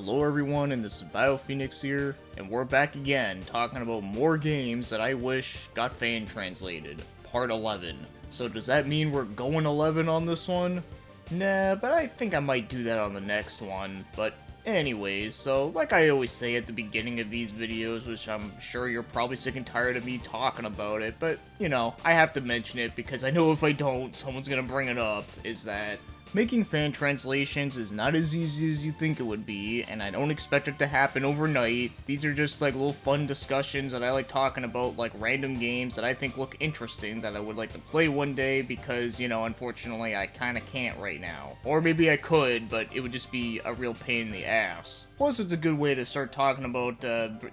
Hello everyone, and this is BioPhoenix here, and we're back again talking about more games that I wish got fan translated, part 11. So does that mean we're going 11 on this one? Nah, but I think I might do that on the next one, but anyways, so like I always say at the beginning of these videos, which I'm sure you're probably sick and tired of me talking about it, but you know, I have to mention it because I know if I don't, someone's gonna bring it up, is that making fan translations is not as easy as you think it would be, and I don't expect it to happen overnight. These are just like little fun discussions that I like talking about, like random games that I think look interesting that I would like to play one day because, you know, unfortunately I kinda can't right now. Or maybe I could, but it would just be a real pain in the ass. Plus, it's a good way to start talking about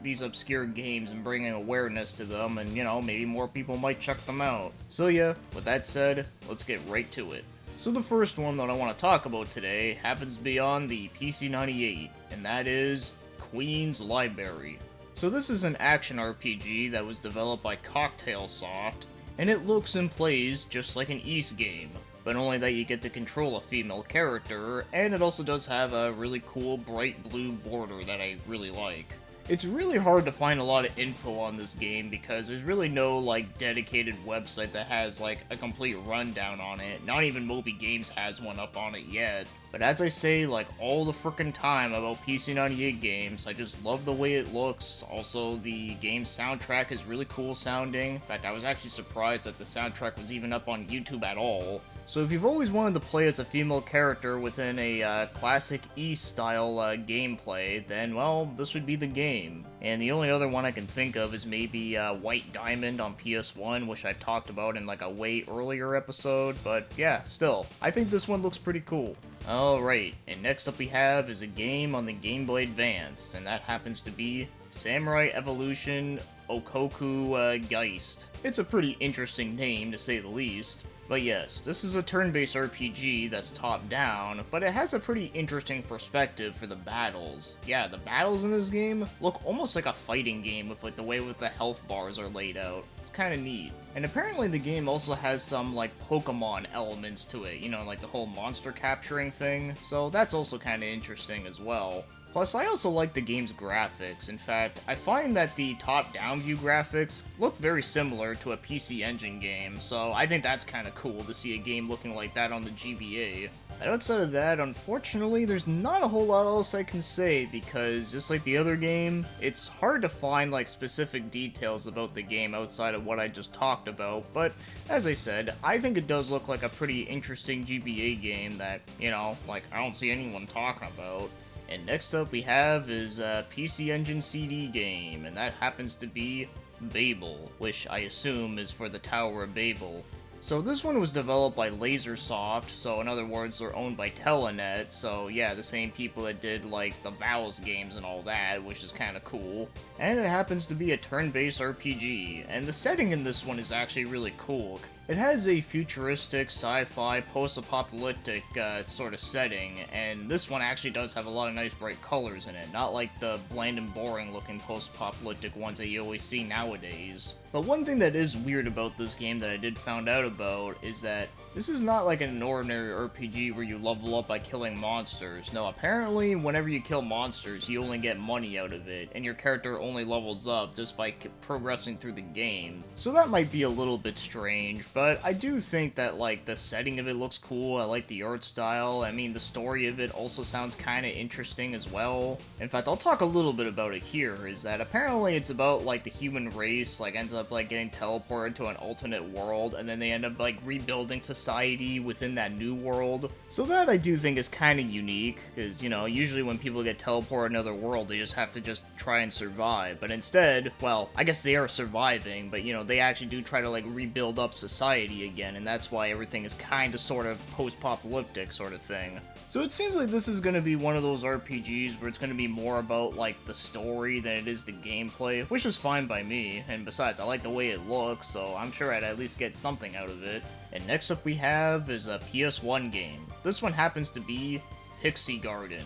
these obscure games and bringing awareness to them, and, you know, maybe more people might check them out. So yeah, with that said, let's get right to it. So the first one that I want to talk about today happens to be on the PC98, and that is Queen's Library. So this is an action RPG that was developed by Cocktail Soft, and it looks and plays just like an Ys game, but only that you get to control a female character, and it also does have a really cool bright blue border that I really like. It's really hard to find a lot of info on this game because there's really no, like, dedicated website that has, like, a complete rundown on it. Not even Moby Games has one up on it yet. But as I say, like, all the frickin' time about PC98 games, I just love the way it looks. Also, the game's soundtrack is really cool sounding. In fact, I was actually surprised that the soundtrack was even up on YouTube at all. So if you've always wanted to play as a female character within a classic Ys-style gameplay, then, well, this would be the game. And the only other one I can think of is maybe White Diamond on PS1, which I talked about in like a way earlier episode, but yeah, still, I think this one looks pretty cool. Alright, and next up we have is a game on the Game Boy Advance, and that happens to be Samurai Evolution Okoku Geist. It's a pretty interesting name, to say the least. But yes, this is a turn-based RPG that's top-down, but it has a pretty interesting perspective for the battles. Yeah, the battles in this game look almost like a fighting game with like the way the health bars are laid out. It's kinda neat. And apparently the game also has some like Pokemon elements to it, you know, like the whole monster capturing thing, so that's also kinda interesting as well. Plus, I also like the game's graphics. In fact, I find that the top-down view graphics look very similar to a PC Engine game, so I think that's kinda cool to see a game looking like that on the GBA. And outside of that, unfortunately, there's not a whole lot else I can say, because just like the other game, it's hard to find like specific details about the game outside of what I just talked about, but as I said, I think it does look like a pretty interesting GBA game that, you know, like I don't see anyone talking about. And next up we have is a PC Engine CD game, and that happens to be Babel, which I assume is for the Tower of Babel. So this one was developed by Lasersoft, so in other words, they're owned by Telenet, so yeah, the same people that did like the Vowels games and all that, which is kinda cool. And it happens to be a turn-based RPG, and the setting in this one is actually really cool. It has a futuristic, sci-fi, post-apocalyptic sort of setting, and this one actually does have a lot of nice bright colors in it, not like the bland and boring looking post-apocalyptic ones that you always see nowadays. But one thing that is weird about this game that I did find out about is that this is not like an ordinary RPG where you level up by killing monsters. No, apparently whenever you kill monsters, you only get money out of it, and your character only levels up just by progressing through the game. So that might be a little bit strange, but I do think that like the setting of it looks cool. I like the art style. I mean, the story of it also sounds kind of interesting as well. In fact, I'll talk a little bit about it here, is that apparently it's about like the human race like ends up like getting teleported to an alternate world, and then they end up like rebuilding society within that new world. So that I do think is kind of unique, because, you know, usually when people get teleported to another world, they just have to just try and survive. But instead, well, I guess they are surviving, but, you know, they actually do try to like rebuild up society again, and that's why everything is kind of sort of post-apocalyptic sort of thing. So it seems like this is going to be one of those RPGs where it's going to be more about, like, the story than it is the gameplay, which is fine by me, and besides, I like the way it looks, so I'm sure I'd at least get something out of it. And next up we have is a PS1 game. This one happens to be Pixie Garden.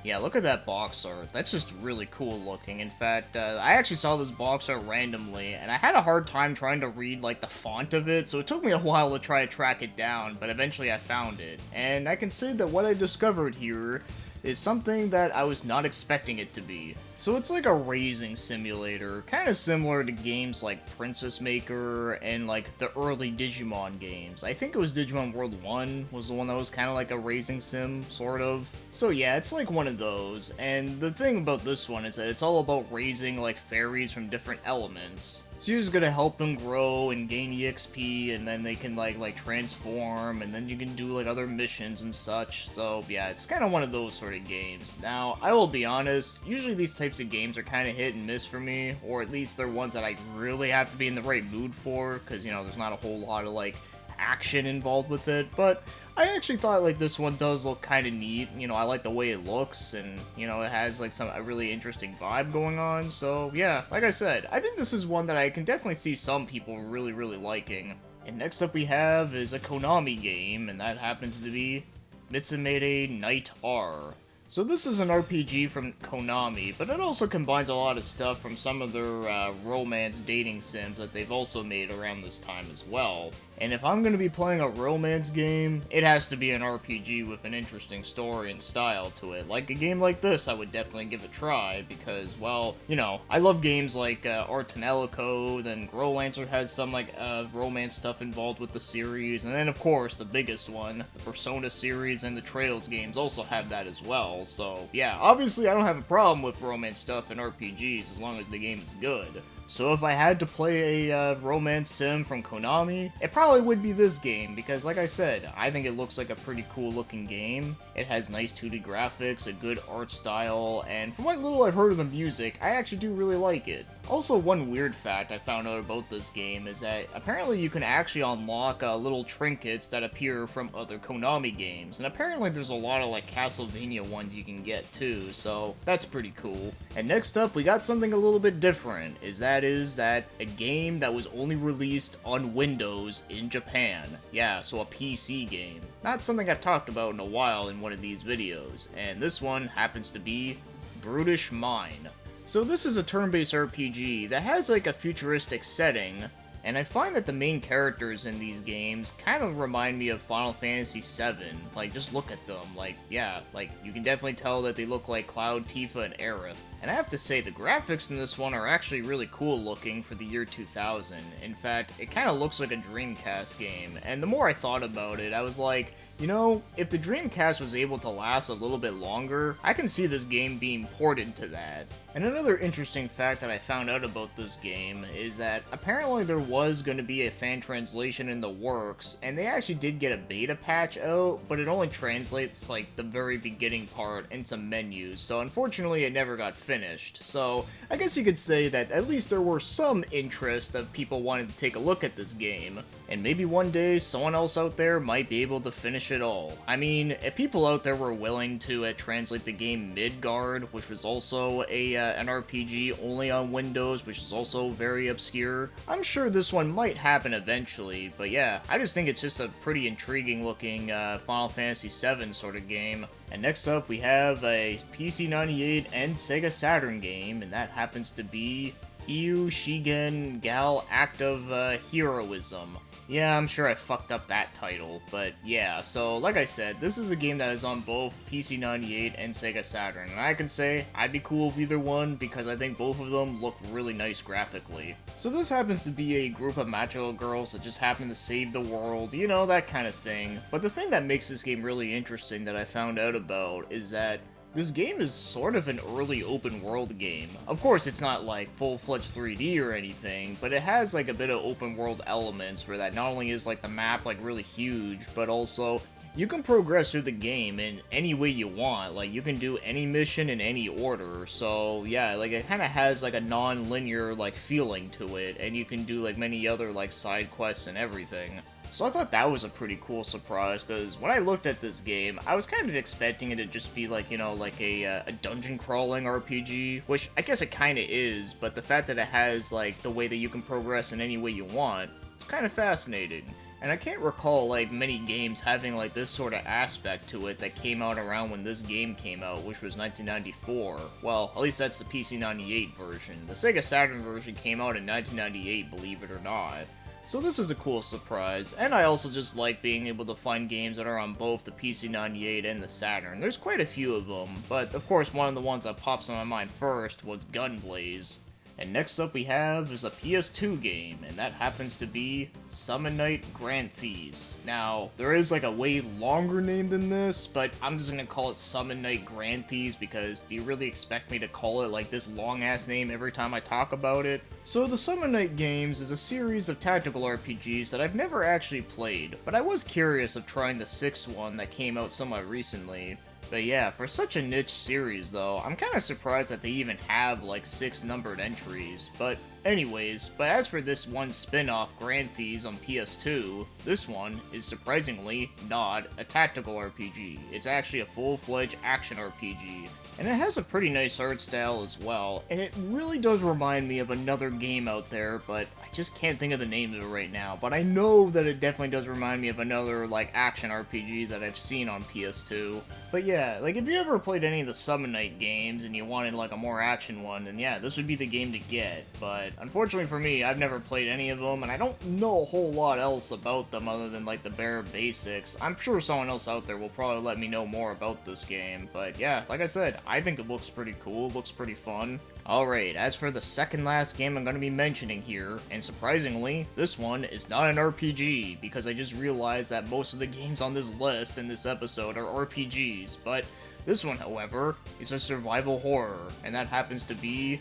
Yeah, look at that box art. That's just really cool looking. In fact, I actually saw this box art randomly, and I had a hard time trying to read, like, the font of it, so it took me a while to try to track it down, but eventually I found it. And I can say that what I discovered here is something that I was not expecting it to be. So it's like a raising simulator, kind of similar to games like Princess Maker and like the early Digimon games. I think it was Digimon World 1 was the one that was kind of like a raising sim, sort of. So yeah, it's like one of those, and the thing about this one is that it's all about raising like fairies from different elements. So you're just gonna help them grow and gain EXP, and then they can like transform, and then you can do like other missions and such. So yeah, it's kind of one of those sort of games. Now, I will be honest, usually these types of games are kind of hit and miss for me, or at least they're ones that I really have to be in the right mood for, because, you know, there's not a whole lot of like action involved with it, but I actually thought like this one does look kind of neat. You know, I like the way it looks, and you know, it has like a really interesting vibe going on. So yeah, like I said, I think this is one that I can definitely see some people really liking. And next up we have is a Konami game, and that happens to be Mitzi Night R. So this is an RPG from Konami, but it also combines a lot of stuff from some of their romance dating sims that they've also made around this time as well. And if I'm going to be playing a romance game, it has to be an RPG with an interesting story and style to it. Like a game like this, I would definitely give a try, because, well, you know, I love games like Artanelico, then Growlancer has some, like, romance stuff involved with the series, and then, of course, the biggest one, the Persona series and the Trails games also have that as well. So, yeah, obviously I don't have a problem with romance stuff in RPGs as long as the game is good. So if I had to play a romance sim from Konami, it probably would be this game, because like I said, I think it looks like a pretty cool looking game. It has nice 2D graphics, a good art style, and from what little I've heard of the music, I actually do really like it. Also, one weird fact I found out about this game is that apparently you can actually unlock little trinkets that appear from other Konami games, and apparently there's a lot of like Castlevania ones you can get too, so that's pretty cool. And next up, we got something a little bit different, is that a game that was only released on Windows in Japan. Yeah, so a PC game. Not something I've talked about in a while in one of these videos, and this one happens to be Brutish Mine. So this is a turn-based RPG that has like a futuristic setting, and I find that the main characters in these games kind of remind me of Final Fantasy VII. Like, just look at them. Like, yeah, like, you can definitely tell that they look like Cloud, Tifa, and Aerith. And I have to say, the graphics in this one are actually really cool looking for the year 2000. In fact, it kind of looks like a Dreamcast game, and the more I thought about it, I was like, you know, if the Dreamcast was able to last a little bit longer, I can see this game being ported to that. And another interesting fact that I found out about this game is that apparently there was going to be a fan translation in the works, and they actually did get a beta patch out, but it only translates like the very beginning part and some menus, so unfortunately it never got finished. So I guess you could say that at least there were some interest of people wanting to take a look at this game, and maybe one day someone else out there might be able to finish it all. I mean, if people out there were willing to translate the game Midgard, which was also an RPG only on Windows, which is also very obscure, I'm sure this one might happen eventually, but yeah, I just think it's just a pretty intriguing looking Final Fantasy VII sort of game. And next up we have a PC-98 and Sega Saturn game, and that happens to be Iu Shigen Gal Act of Heroism. Yeah, I'm sure I fucked up that title, but yeah, so like I said, this is a game that is on both PC-98 and Sega Saturn, and I can say I'd be cool with either one because I think both of them look really nice graphically. So this happens to be a group of macho girls that just happen to save the world, you know, that kind of thing. But the thing that makes this game really interesting that I found out about is that this game is sort of an early open world game. Of course, it's not like full-fledged 3D or anything, but it has like a bit of open world elements where that not only is like the map like really huge, but also you can progress through the game in any way you want. Like, you can do any mission in any order, so yeah, like it kind of has like a non-linear like feeling to it, and you can do like many other like side quests and everything. So I thought that was a pretty cool surprise, because when I looked at this game, I was kind of expecting it to just be like, you know, like a dungeon crawling RPG, which I guess it kind of is, but the fact that it has like the way that you can progress in any way you want, it's kind of fascinating. And I can't recall like many games having like this sort of aspect to it that came out around when this game came out, which was 1994. Well, at least that's the PC-98 version. The Sega Saturn version came out in 1998, believe it or not. So this is a cool surprise, and I also just like being able to find games that are on both the PC-98 and the Saturn. There's quite a few of them, but of course one of the ones that pops in my mind first was Gunblaze. And next up we have is a PS2 game, and that happens to be Summonite Grand Thieves. Now, there is like a way longer name than this, but I'm just gonna call it Summonite Grand Thieves because do you really expect me to call it like this long ass name every time I talk about it? So the Summonite games is a series of tactical RPGs that I've never actually played, but I was curious of trying the sixth one that came out somewhat recently. But yeah, for such a niche series though, I'm kinda surprised that they even have like 6 numbered entries. But anyways, as for this one spin-off Grand Thieves on PS2, this one is surprisingly not a tactical RPG. It's actually a full-fledged action RPG. And it has a pretty nice art style as well, and it really does remind me of another game out there, but I just can't think of the name of it right now. But I know that it definitely does remind me of another, like, action RPG that I've seen on PS2. But yeah, like, if you ever played any of the Summonite games and you wanted, like, a more action one, then yeah, this would be the game to get. But unfortunately for me, I've never played any of them, and I don't know a whole lot else about them other than, like, the bare basics. I'm sure someone else out there will probably let me know more about this game, but yeah, like I said, I think it looks pretty cool, looks pretty fun. Alright, as for the second last game I'm going to be mentioning here, and surprisingly, this one is not an RPG, because I just realized that most of the games on this list in this episode are RPGs, but this one, however, is a survival horror, and that happens to be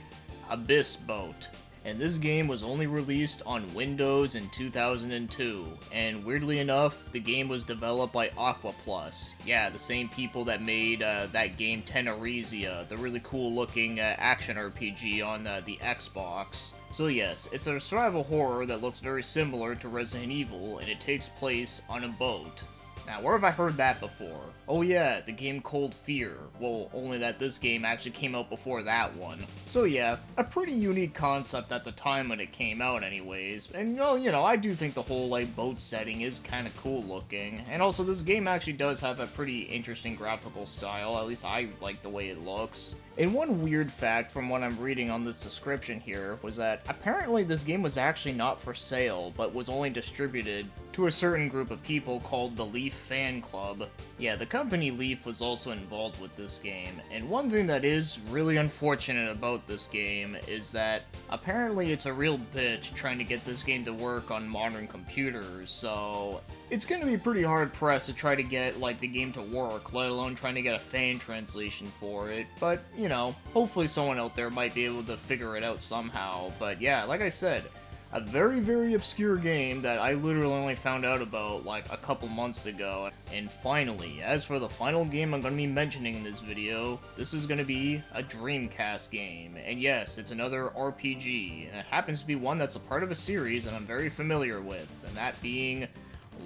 Abyss Boat. And this game was only released on Windows in 2002, and weirdly enough, the game was developed by Aqua Plus. Yeah, the same people that made that game Tenorisia, the really cool looking action RPG on the Xbox. So yes, it's a survival horror that looks very similar to Resident Evil, and it takes place on a boat. Now, where have I heard that before? Oh yeah, the game Cold Fear. Well, only that this game actually came out before that one. So yeah, a pretty unique concept at the time when it came out anyways. And well, you know, I do think the whole, like, boat setting is kinda cool looking. And also, this game actually does have a pretty interesting graphical style, at least I like the way it looks. And one weird fact from what I'm reading on this description here was that apparently this game was actually not for sale, but was only distributed to a certain group of people called the Leaf Fan Club. Yeah, the company Leaf was also involved with this game, and one thing that is really unfortunate about this game is that apparently it's a real bitch trying to get this game to work on modern computers, so it's gonna be pretty hard pressed to try to get, like, the game to work, let alone trying to get a fan translation for it, but, you know, hopefully someone out there might be able to figure it out somehow. But yeah, like I said, a very, very obscure game that I literally only found out about like a couple months ago. And finally, as for the final game I'm going to be mentioning in this video, this is going to be a Dreamcast game. And yes, it's another RPG, and it happens to be one that's a part of a series that I'm very familiar with, and that being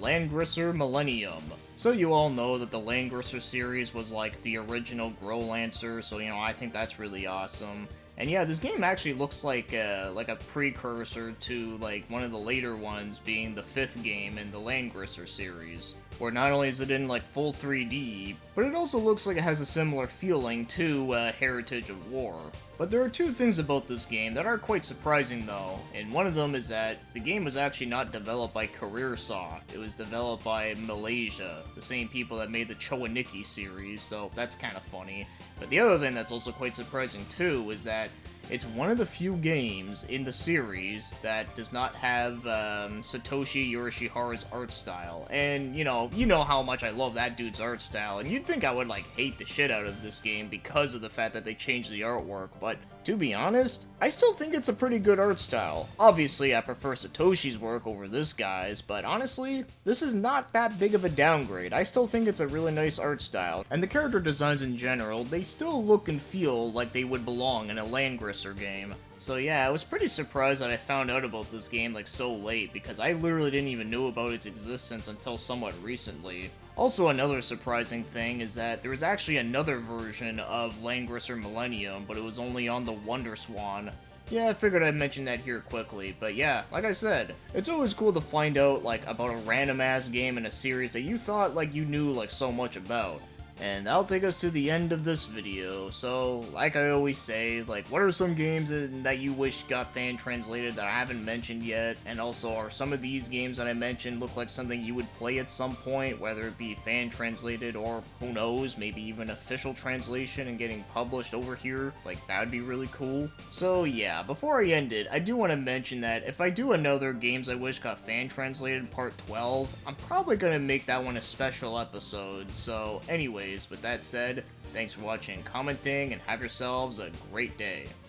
Landgrosser Millennium. So you all know that the Landgrosser series was like the original Growlancer, so you know, I think that's really awesome. And yeah, this game actually looks like a precursor to like one of the later ones, being the 5th game in the Landgrosser series, where not only is it in like full 3D, but it also looks like it has a similar feeling to Heritage of War. But there are two things about this game that are quite surprising though, and one of them is that the game was actually not developed by Careersoft, it was developed by Malaysia, the same people that made the Chowaniki series, so that's kind of funny. But the other thing that's also quite surprising too is that it's one of the few games in the series that does not have Satoshi Yorishihara's art style. And, you know how much I love that dude's art style, and you'd think I would, like, hate the shit out of this game because of the fact that they changed the artwork, but to be honest, I still think it's a pretty good art style. Obviously, I prefer Satoshi's work over this guy's, but honestly, this is not that big of a downgrade. I still think it's a really nice art style, and the character designs in general, they still look and feel like they would belong in a Landgrosser game. So yeah, I was pretty surprised that I found out about this game like so late, because I literally didn't even know about its existence until somewhat recently. Also, another surprising thing is that there was actually another version of Landgrosser Millennium, but it was only on the WonderSwan. Yeah, I figured I'd mention that here quickly, but yeah, like I said, it's always cool to find out, like, about a random-ass game in a series that you thought, like, you knew, like, so much about. And that'll take us to the end of this video. So, like I always say, like, what are some games that you wish got fan translated that I haven't mentioned yet? And also, are some of these games that I mentioned look like something you would play at some point, whether it be fan translated or, who knows, maybe even official translation and getting published over here? Like, that would be really cool. So yeah, before I end it, I do want to mention that if I do another Games I Wish Got Fan Translated Part 12, I'm probably going to make that one a special episode. So anyways, with that said, thanks for watching and commenting, and have yourselves a great day.